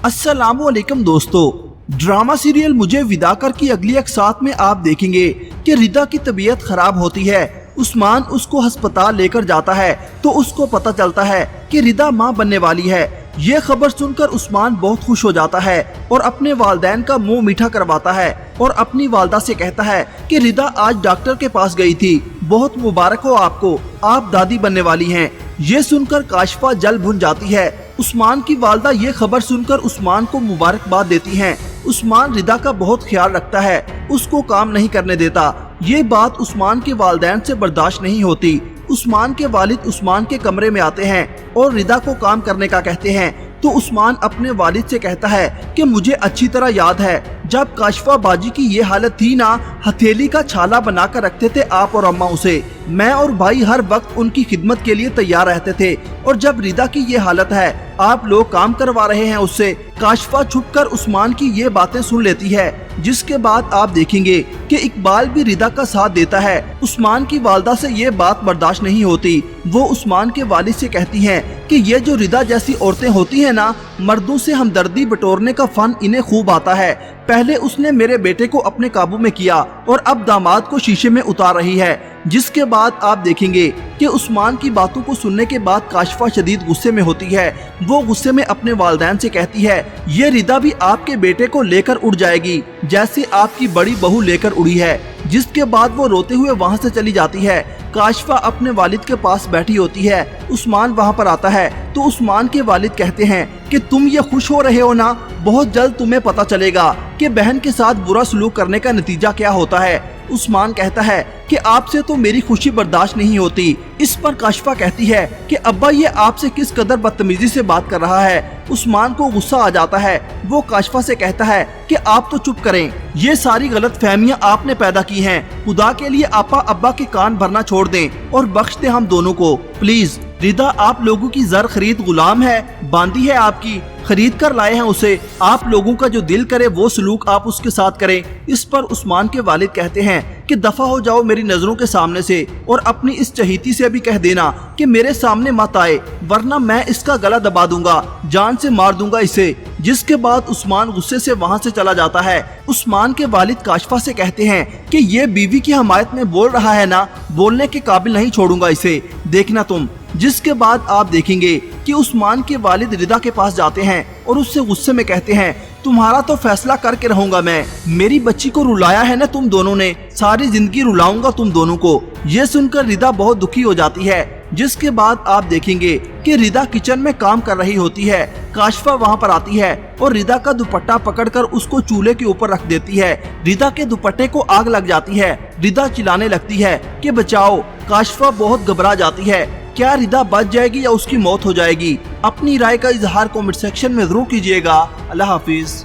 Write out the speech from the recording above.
अस्सलामुअलैकुम दोस्तों, drama serial मुझे विदा कर की अगली एक साथ में आप देखेंगे कि रिदा की तबीयत खराब होती है। उस्मान उसको अस्पताल लेकर जाता है तो उसको पता चलता है कि रिदा मां बनने वाली है। ये खबर सुनकर उस्मान बहुत खुश हो जाता है और अपने वालिदैन का मुंह मीठा करवाता है और अपनी वालदा से कहता है कि रिदा आज डॉक्टर के पास गई थी, बहुत मुबारक हो आपको, आप दादी बनने वाली हैं। ये सुनकर काशिफा जल भुन जाती है। उस्मान की वालदा ये खबर सुनकर उस्मान को मुबारकबाद देती हैं। उस्मान रिदा का बहुत ख्याल रखता है, उसको काम नहीं करने देता। ये बात उस्मान के वालिदैन से बर्दाश्त नहीं होती। उस्मान के वालिद उस्मान के कमरे में आते हैं और रिदा को काम करने का कहते हैं तो उस्मान अपने वालिद से कहता है कि मुझे अच्छी तरह याद है जब काशिफा बाजी की ये हालत थी ना, हथेली का छाला बनाकर रखते थे आप और अम्मा उसे। मैं और भाई हर वक्त उनकी खिदमत के लिए तैयार रहते थे और जब रिदा की ये हालत है, आप लोग काम करवा रहे हैं उससे। काशिफा छुपकर उस्मान की ये बातें सुन लेती है, जिसके बाद आप देखेंगे कि इकबाल भी रिदा का साथ देता है। उस्मान की वालदा से ये बात बर्दाश्त नहीं होती। वो उस्मान के वालिद से कहती हैं कि ये जो रिदा जैसी औरतें होती हैं ना, मर्दों से हमदर्दी बटोरने का फन इन्हें खूब आता है। पहले उसने मेरे बेटे को अपने काबू में किया और अब दामाद को शीशे में उतार रही है। जिसके बाद आप देखेंगे कि उस्मान की बातों को सुनने के बाद काशिफा शदीद गुस्से में होती है। वो गुस्से में अपने वालिदैन से कहती है ये रिदा भी आपके बेटे को लेकर उड़ जाएगी जैसे आपकी बड़ी बहू लेकर उड़ी है। जिसके बाद वो रोते हुए वहाँ से चली जाती है। काशिफा अपने वालिद के पास बैठी होती है। उस्मान वहाँ पर आता है तो उस्मान के वालिद कहते हैं कि तुम ये खुश हो रहे हो ना, बहुत जल्द तुम्हें पता चलेगा कि बहन के साथ बुरा सलूक करने का नतीजा क्या होता है। उस्मान कहता है कि आपसे तो मेरी खुशी बर्दाश्त नहीं होती। इस पर काशिफा कहती है कि अब्बा ये आपसे किस कदर बदतमीजी से बात कर रहा है। उस्मान को गुस्सा आ जाता है। वो काशिफा से कहता है कि आप तो चुप करें, ये सारी गलत फहमियाँ आपने पैदा की हैं। खुदा के लिए आपा अब्बा के कान भरना छोड़ दें और बख्श दें हम दोनों को प्लीज। रिदा आप लोगों की जर खरीद गुलाम है, बांदी है आपकी, खरीद कर लाए हैं उसे। आप लोगों का जो दिल करे वो सलूक आप उसके साथ करें। इस पर उस्मान के वालिद कहते हैं कि दफा हो जाओ मेरी नजरों के सामने से और अपनी इस चहीती से भी कह देना कि मेरे सामने मत आए, वरना मैं इसका गला दबा दूंगा, जान से मार दूंगा इसे। जिसके बाद उस्मान गुस्से से वहाँ से चला जाता है। उस्मान के वालिद काशिफा से कहते हैं कि ये बीवी की हमायत में बोल रहा है ना, बोलने के काबिल नहीं छोड़ूंगा इसे, देखना तुम। जिसके बाद आप देखेंगे कि उस्मान के वालिद रिदा के पास जाते हैं और उससे गुस्से में कहते हैं तुम्हारा तो फैसला करके रहूंगा मैं, मेरी बच्ची को रुलाया है ना तुम दोनों ने, सारी जिंदगी रुलाऊंगा तुम दोनों को। ये सुनकर रिदा बहुत दुखी हो जाती है। जिसके बाद आप देखेंगे कि रिदा किचन में काम कर रही होती है। काशिफा वहाँ पर आती है और रिदा का दुपट्टा पकड़कर उसको चूल्हे के ऊपर रख देती है। रिदा के दुपट्टे को आग लग जाती है। रिदा चिल्लाने लगती है कि बचाओ। काशिफा बहुत घबरा जाती है, क्या रिदा बच जाएगी या उसकी मौत हो जाएगी। अपनी राय का इजहार कमेंट सेक्शन में जरूर कीजिएगा। अल्लाह हाफिज।